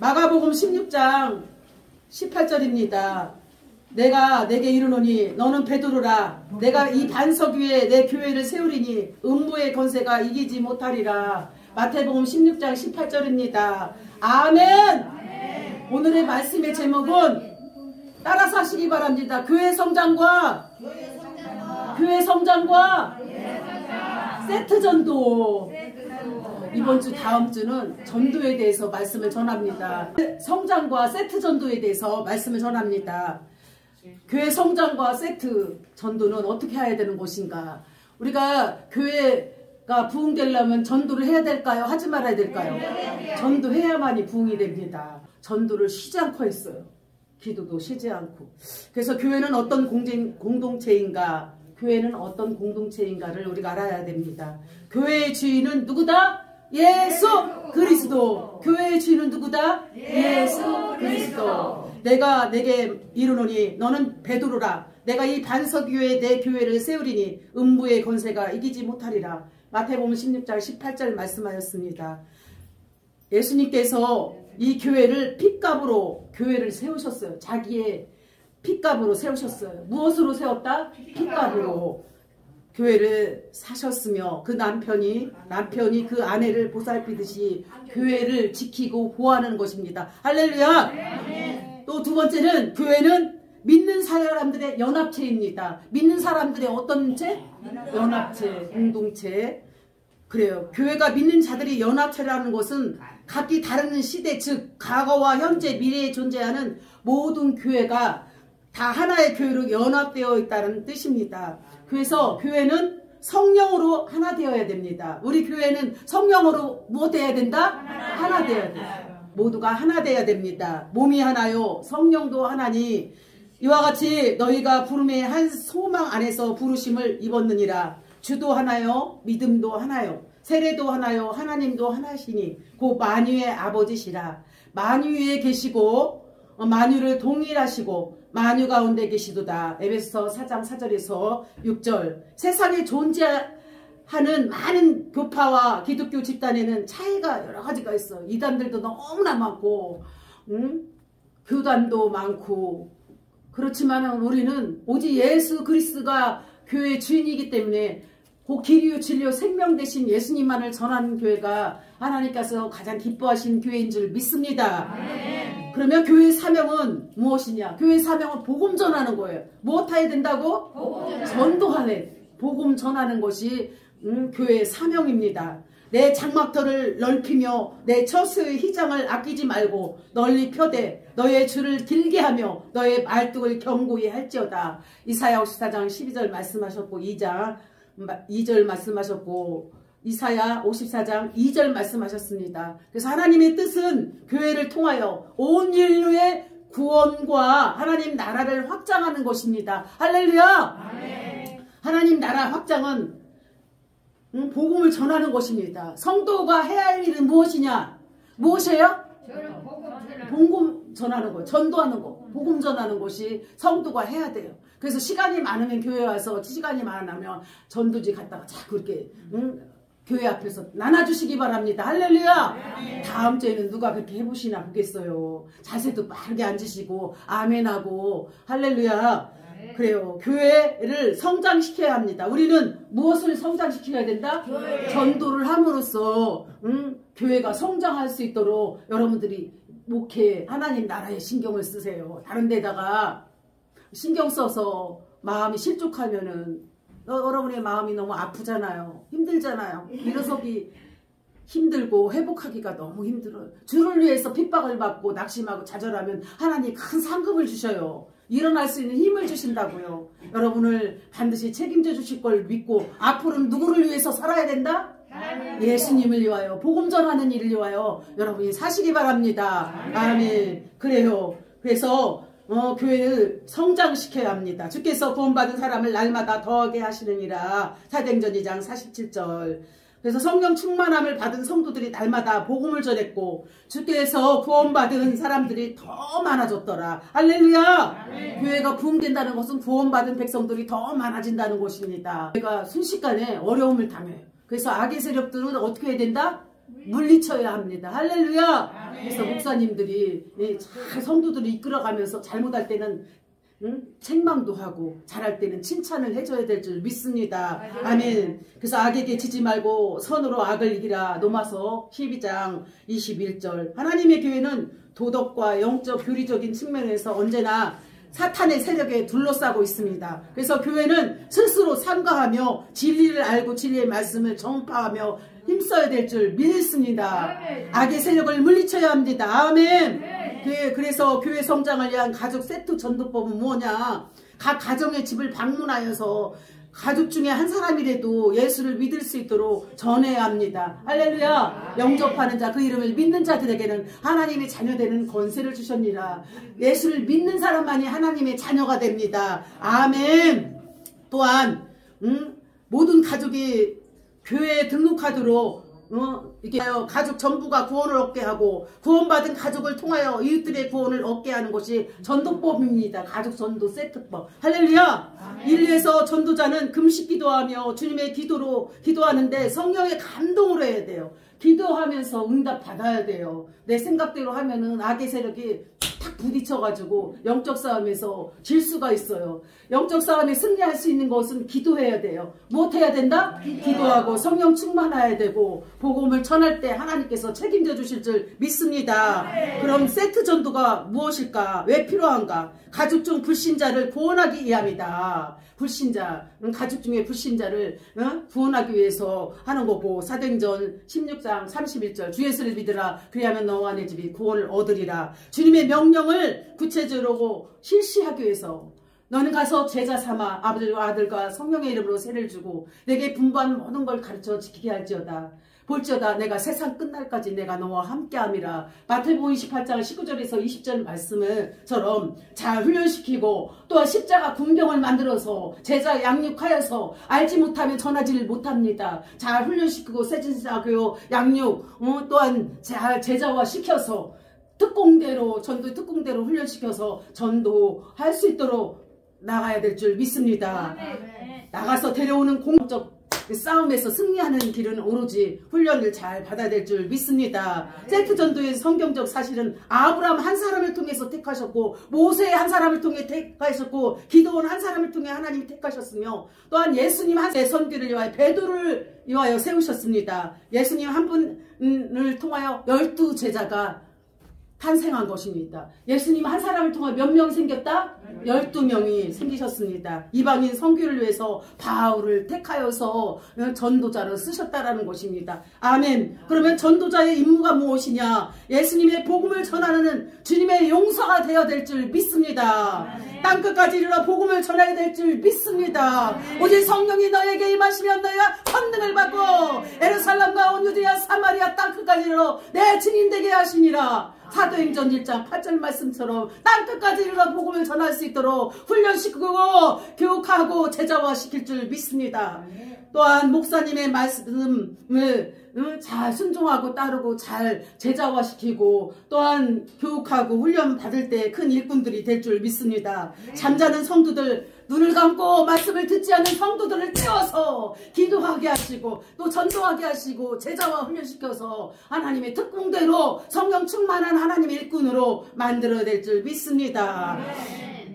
마가복음 16장 18절입니다. 내가 내게 이르노니 너는 베드로라. 내가 이 반석 위에 내 교회를 세우리니 음부의 권세가 이기지 못하리라. 마태복음 16장 18절입니다. 아멘. 오늘의 말씀의 제목은 따라서 하시기 바랍니다. 교회 성장과 세트 전도. 이번 주 다음 주는 전도에 대해서 말씀을 전합니다. 성장과 세트 전도에 대해서 말씀을 전합니다. 교회 성장과 세트 전도는 어떻게 해야 되는 것인가? 우리가 교회가 부흥되려면 전도를 해야 될까요? 하지 말아야 될까요? 전도해야만이 부흥이 됩니다. 전도를 쉬지 않고 했어요. 기도도 쉬지 않고. 그래서 교회는 어떤 공동체인가? 교회는 어떤 공동체인가를 우리가 알아야 됩니다. 교회의 주인은 누구다? 예수 그리스도. 교회의 주인은 누구다? 예수 그리스도. 내가 내게 이르노니 너는 베드로라. 내가 이 반석 위에 내 교회를 세우리니 음부의 권세가 이기지 못하리라. 마태복음 16장 18절 말씀하였습니다. 예수님께서 이 교회를 핏값으로 교회를 세우셨어요. 자기의 핏값으로 세우셨어요. 무엇으로 세웠다? 핏값으로 교회를 사셨으며 그 남편이 그 아내를 보살피듯이 교회를 지키고 보호하는 것입니다. 할렐루야. 또 두 번째는 교회는 믿는 사람들의 연합체입니다. 믿는 사람들의 어떤 체? 연합체, 공동체. 그래요. 교회가 믿는 자들이 연합체라는 것은 각기 다른 시대, 즉 과거와 현재, 미래에 존재하는 모든 교회가 다 하나의 교회로 연합되어 있다는 뜻입니다. 그래서 교회는 성령으로 하나 되어야 됩니다. 우리 교회는 성령으로 뭐 되어야 된다? 하나 되어야 돼요. 모두가 하나 되어야 됩니다. 몸이 하나요 성령도 하나니 이와 같이 너희가 부름의 한 소망 안에서 부르심을 입었느니라. 주도 하나요 믿음도 하나요 세례도 하나요 하나님도 하나시니 곧 만유의 아버지시라. 만유 위에 계시고 만유를 동일하시고 만유 가운데 계시도다. 에베소 4장 4절에서 6절. 세상에 존재하는 많은 교파와 기독교 집단에는 차이가 여러 가지가 있어요. 이단들도 너무나 많고 교단도 많고 그렇지만 우리는 오직 예수 그리스도가 교회의 주인이기 때문에 그 길이요 진리요 생명 되신 예수님만을 전하는 교회가 하나님께서 가장 기뻐하신 교회인 줄 믿습니다. 그러면 교회의 사명은 무엇이냐? 교회의 사명은 복음 전하는 거예요. 무엇 해야 된다고? 전도하네. 복음 전하는 것이 교회의 사명입니다. 내 장막터를 넓히며 내 처소의 휘장을 아끼지 말고 널리 펴되 너의 줄을 길게 하며 너의 말뚝을 견고히 할지어다. 이사야 54장 12절 말씀하셨고 2절 말씀하셨고 이사야 54장 2절 말씀하셨습니다. 그래서 하나님의 뜻은 교회를 통하여 온 인류의 구원과 하나님 나라를 확장하는 것입니다. 할렐루야. 아멘. 하나님 나라 확장은 복음을 전하는 것입니다. 성도가 해야 할 일은 무엇이냐? 무엇이에요? 복음 전하는 거, 전도하는 거, 복음 전하는 것이 성도가 해야 돼요. 그래서 시간이 많으면 교회 와서 시간이 많으면 전도지 갔다가 자꾸 이렇게 교회 앞에서 나눠주시기 바랍니다. 할렐루야. 다음 주에는 누가 그렇게 해보시나 보겠어요. 자세도 빠르게 앉으시고 아멘하고 할렐루야. 그래요. 교회를 성장시켜야 합니다. 우리는 무엇을 성장시켜야 된다? 전도를 함으로써 교회가 성장할 수 있도록 여러분들이 목회 하나님 나라에 신경을 쓰세요. 다른 데다가 신경 써서 마음이 실족하면은 여러분의 마음이 너무 아프잖아요. 힘들잖아요. 일어서기 힘들고 회복하기가 너무 힘들어요. 주를 위해서 핍박을 받고 낙심하고 좌절하면 하나님 큰 상급을 주셔요. 일어날 수 있는 힘을 주신다고요. 여러분을 반드시 책임져 주실 걸 믿고 앞으로는 누구를 위해서 살아야 된다? 예수님을 위하여 복음 전하는 일을 위하여 여러분이 사시기 바랍니다. 아멘. 그래요. 그래서 교회를 성장시켜야 합니다. 주께서 구원받은 사람을 날마다 더하게 하시느니라. 사도행전 2장 47절. 그래서 성령 충만함을 받은 성도들이 날마다 복음을 전했고 주께서 구원받은 사람들이 더 많아졌더라. 할렐루야. 네. 교회가 부흥된다는 것은 구원받은 백성들이 더 많아진다는 것입니다. 교회가 순식간에 어려움을 당해요. 그래서 악의 세력들은 어떻게 해야 된다? 물리쳐야 합니다. 할렐루야. 그래서 목사님들이 잘 성도들을 이끌어가면서 잘못할 때는 책망도 하고 잘할 때는 칭찬을 해줘야 될 줄 믿습니다. 아멘. 그래서 악에게 지지 말고 선으로 악을 이기라. 로마서 12장 21절. 하나님의 교회는 도덕과 영적 교리적인 측면에서 언제나 사탄의 세력에 둘러싸고 있습니다. 그래서 교회는 스스로 삼가하며 진리를 알고 진리의 말씀을 전파하며 힘써야 될 줄 믿습니다. 악의 세력을 물리쳐야 합니다. 아멘. 그래서 교회 성장을 위한 가족 세트 전도법은 뭐냐? 각 가정의 집을 방문하여서 가족 중에 한 사람이라도 예수를 믿을 수 있도록 전해야 합니다. 할렐루야. 영접하는 자, 그 이름을 믿는 자들에게는 하나님의 자녀되는 권세를 주셨니라. 예수를 믿는 사람만이 하나님의 자녀가 됩니다. 아멘. 또한 모든 가족이 교회에 등록하도록 이렇게 가족 전부가 구원을 얻게 하고 구원받은 가족을 통하여 이웃들의 구원을 얻게 하는 것이 전도법입니다. 가족 전도 세트법. 할렐루야. 이를 위해서 전도자는 금식 기도하며 주님의 기도로 기도하는데 성령의 감동으로 해야 돼요. 기도하면서 응답 받아야 돼요. 내 생각대로 하면은 악의 세력이 탁 부딪혀가지고 영적 싸움에서 질 수가 있어요. 영적 싸움에 승리할 수 있는 것은 기도해야 돼요. 무엇해야 된다? 기도하고 성령 충만해야 되고 복음을 전할 때 하나님께서 책임져 주실 줄 믿습니다. 그럼 세트 전도가 무엇일까? 왜 필요한가? 가족 중 불신자를 구원하기 위함이다. 불신자, 가족 중에 불신자를 구원하기 위해서 하는 거고, 사도행전 16장 31절 주 예수를 믿으라 그리하면 너와 내 집이 구원을 얻으리라. 주님의 명령을 구체적으로 실시하기 위해서 너는 가서 제자 삼아 아버지와 아들과 성령의 이름으로 세례를 주고 내게 분부한 모든 걸 가르쳐 지키게 할지어다. 볼지어다 내가 세상 끝날까지 내가 너와 함께함이라. 마태복음 28장 19절에서 20절 말씀을처럼 잘 훈련시키고 또한 십자가 군병을 만들어서 제자 양육하여서 알지 못하면 전하지를 못합니다. 잘 훈련시키고 세진사 교육 양육 또한 잘 제자화 시켜서 특공대로 전도 특공대로 훈련시켜서 전도할 수 있도록 나가야 될 줄 믿습니다. 나가서 데려오는 공적 싸움에서 승리하는 길은 오로지 훈련을 잘 받아야 될 줄 믿습니다. 세트 전도의 성경적 사실은 아브라함 한 사람을 통해서 택하셨고 모세 한 사람을 통해 택하셨고 기도원 한 사람을 통해 하나님이 택하셨으며 또한 예수님 한 선교를 위하여 베드로를 위하여 세우셨습니다. 예수님 한 분을 통하여 12제자가 탄생한 것입니다. 예수님 한 사람을 통해 몇 명 생겼다? 12명이 생기셨습니다. 이방인 선교를 위해서 바울을 택하여서 전도자로 쓰셨다라는 것입니다. 아멘. 그러면 전도자의 임무가 무엇이냐? 예수님의 복음을 전하는 주님의 용사가 되어야 될 줄 믿습니다. 땅끝까지 이르러 복음을 전해야 될 줄 믿습니다. 오직 성령이 너에게 임하시면 너희가 권능을 받고 예루살렘과 온 유대야 사마리아 땅끝까지 이르러 내 증인 되게 하시니라. 사도행전 1장 8절 말씀처럼 땅끝까지 이르러 복음을 전할 수 있도록 훈련시키고 교육하고 제자화시킬 줄 믿습니다. 또한 목사님의 말씀을 잘 순종하고 따르고 잘 제자화시키고 또한 교육하고 훈련 받을 때 큰 일꾼들이 될 줄 믿습니다. 잠자는 성도들 눈을 감고 말씀을 듣지 않는 성도들을 깨워서 기도하게 하시고 또 전도하게 하시고 제자화 훈련시켜서 하나님의 특공대로 성령 충만한 하나님의 일꾼으로 만들어야 될 줄 믿습니다.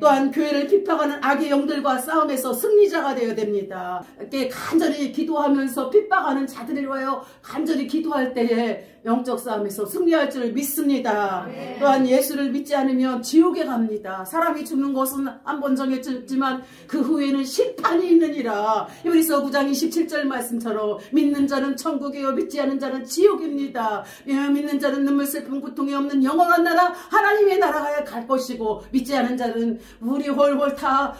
또한 교회를 핍박하는 악의 영들과 싸움에서 승리자가 되어야 됩니다. 이렇게 간절히 기도하면서 핍박하는 자들을 위하여 간절히 기도할 때에 영적 싸움에서 승리할 줄 믿습니다. 또한 예수를 믿지 않으면 지옥에 갑니다. 사람이 죽는 것은 한 번 정해졌지만 그 후에는 심판이 있느니라. 히브리서 9장 27절 말씀처럼 믿는 자는 천국이요 믿지 않는 자는 지옥입니다. 믿는 자는 눈물 슬픔 고통이 없는 영원한 나라 하나님의 나라에 갈 것이고 믿지 않는 자는 불이 홀홀 타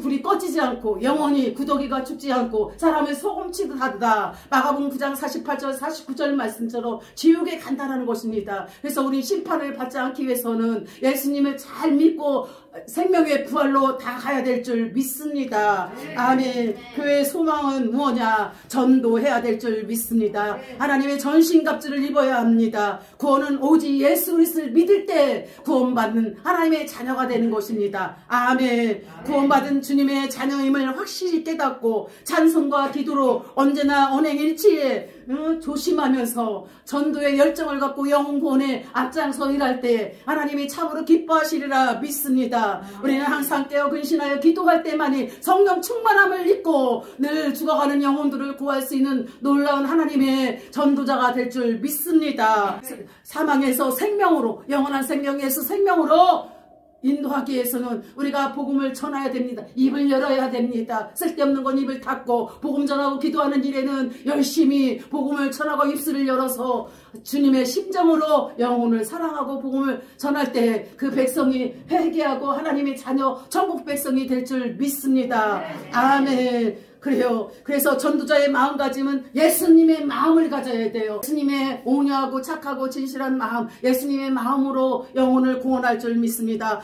불이 꺼지지 않고 영원히 구더기가 죽지 않고 사람의 소금치듯 하다. 마가복음 9장 48절 49절 말씀처럼 지옥에 간다라는 것입니다. 그래서 우리 심판을 받지 않기 위해서는 예수님을 잘 믿고 생명의 부활로 다 가야 될 줄 믿습니다. 아멘. 교회의 소망은 무엇냐? 전도해야 될 줄 믿습니다. 하나님의 전신갑주를 입어야 합니다. 구원은 오직 예수 그리스도를 믿을 때 구원받는 하나님의 자녀가 되는 것입니다. 아멘. 구원받은 주님의 자녀임을 확실히 깨닫고 찬송과 기도로 언제나 언행일치에 조심하면서 전도의 열정을 갖고 영혼에 앞장서 일할 때 하나님이 참으로 기뻐하시리라 믿습니다. 우리는 항상 깨어 근신하여 기도할 때만이 성령 충만함을 입고 늘 죽어가는 영혼들을 구할 수 있는 놀라운 하나님의 전도자가 될 줄 믿습니다. 사망에서 생명으로, 영원한 생명 예수 생명으로 인도하기 위해서는 우리가 복음을 전해야 됩니다. 입을 열어야 됩니다. 쓸데없는 건 입을 닫고 복음 전하고 기도하는 일에는 열심히 복음을 전하고 입술을 열어서 주님의 심정으로 영혼을 사랑하고 복음을 전할 때 그 백성이 회개하고 하나님의 자녀 천국 백성이 될 줄 믿습니다. 아멘. 그래요. 그래서 전도자의 마음가짐은 예수님의 마음을 가져야 돼요. 예수님의 온유하고 착하고 진실한 마음, 예수님의 마음으로 영혼을 구원할 줄 믿습니다.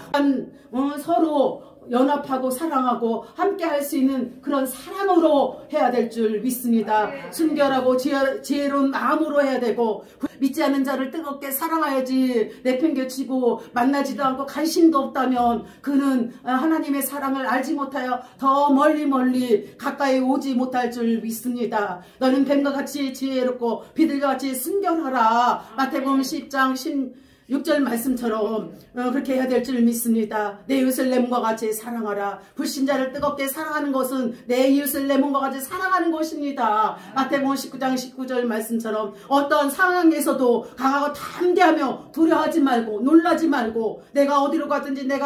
서로 연합하고 사랑하고 함께 할 수 있는 그런 사랑으로 해야 될 줄 믿습니다. 순결하고 지혜로운 마음으로 해야 되고, 믿지 않는 자를 뜨겁게 사랑해야지 내팽개치고 만나지도 않고 관심도 없다면 그는 하나님의 사랑을 알지 못하여 더 멀리 가까이 오지 못할 줄 믿습니다. 너는 뱀과 같이 지혜롭고 비둘기와 같이 순결하라. 마태복음 10장 6절 말씀처럼 그렇게 해야 될 줄 믿습니다. 내 이웃을 내 몸과 같이 사랑하라. 불신자를 뜨겁게 사랑하는 것은 내 이웃을 내 몸과 같이 사랑하는 것입니다. 마태복음 19장 19절 말씀처럼 어떤 상황에서도 강하고 담대하며 두려워하지 말고 놀라지 말고 내가 어디로 가든지 내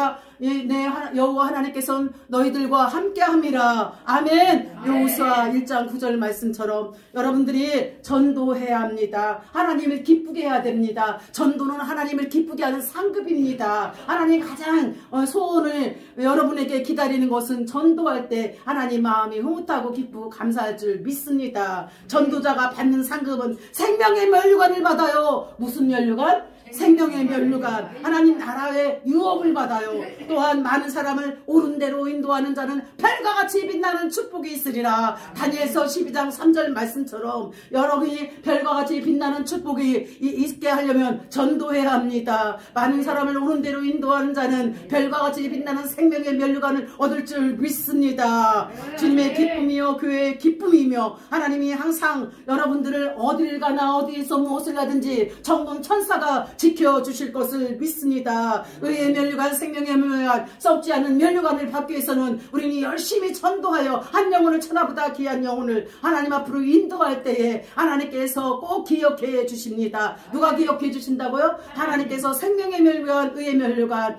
여호와 하나님께서는 너희들과 함께함이라. 아멘. 여호수아 1장 9절 말씀처럼 여러분들이 전도해야 합니다. 하나님을 기쁘게 해야 됩니다. 전도는 하나님을 기쁘게 하는 상급입니다. 하나님 가장 소원을 여러분에게 기다리는 것은 전도할 때 하나님 마음이 흐뭇하고 기쁘고 감사할 줄 믿습니다. 전도자가 받는 상급은 생명의 면류관을 받아요. 무슨 면류관? 생명의 면류관. 하나님 나라의 유업을 받아요. 또한 많은 사람을 옳은 대로 인도하는 자는 별과 같이 빛나는 축복이 있으리라. 다니엘서 12장 3절 말씀처럼 여러분이 별과 같이 빛나는 축복이 있게 하려면 전도해야 합니다. 많은 사람을 옳은 대로 인도하는 자는 별과 같이 빛나는 생명의 면류관을 얻을 줄 믿습니다. 주님의 기쁨이요 교회의 기쁨이며 하나님이 항상 여러분들을 어디를 가나 어디에서 무엇을 하든지 천군 천사가 지켜주실 것을 믿습니다. 의의 면류관, 생명의 면류관, 썩지 않은 면류관을 받기 위해서는 우리는 열심히 전도하여 한 영혼을 천하보다 귀한 영혼을 하나님 앞으로 인도할 때에 하나님께서 꼭 기억해 주십니다. 누가 기억해 주신다고요? 하나님께서 생명의 면류관, 의의 면류관,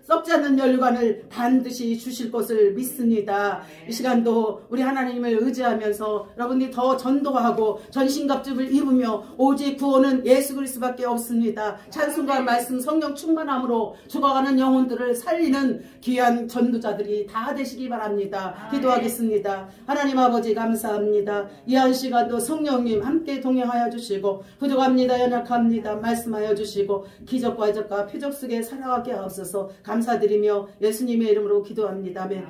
썩지 않는 면류관을 반드시 주실 것을 믿습니다. 이 시간도 우리 하나님을 의지하면서 여러분들이 더 전도하고 전신갑주를 입으며 오직 구원은 예수 그리스도밖에 없습니다. 찬송과 말씀 성령 충만함으로 죽어가는 영혼들을 살리는 귀한 전도자들이 다 되시기 바랍니다. 기도하겠습니다. 하나님 아버지 감사합니다. 이 한 시간도 성령님 함께 동행하여 주시고 부족합니다. 연약합니다. 말씀하여 주시고 기적과 이적과 표적 속에 살아가게 하옵소서. 감사드리며 예수님의 이름으로 기도합니다. 아멘.